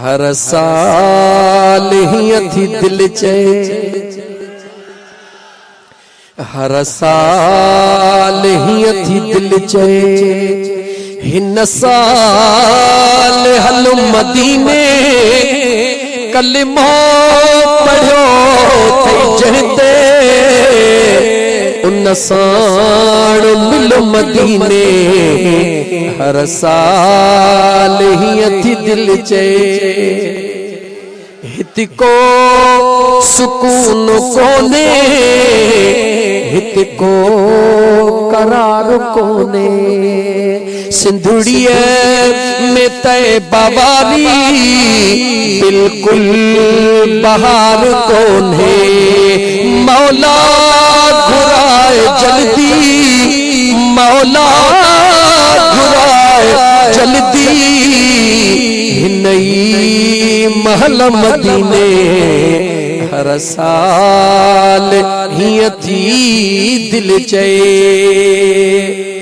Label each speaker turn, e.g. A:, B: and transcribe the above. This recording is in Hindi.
A: हर साल हीअं थी दिल चए, हर साल हीअं थी दिल चए, हिन साल हल मदीने कलिमो पढ़ियो थई जहिते, उन साण मिलो मदीने, हर साल हीअं थी दिल चए। हितिको सुकून कोने, हितिको करार कोने, सिंधुड़िए में तय बावारी बिल्कुल बहार कोने, मौला घुराए जल्दी, मौला घुराए जल्दी, नई महल मदीने, हर साल हीअं थी दिल चए।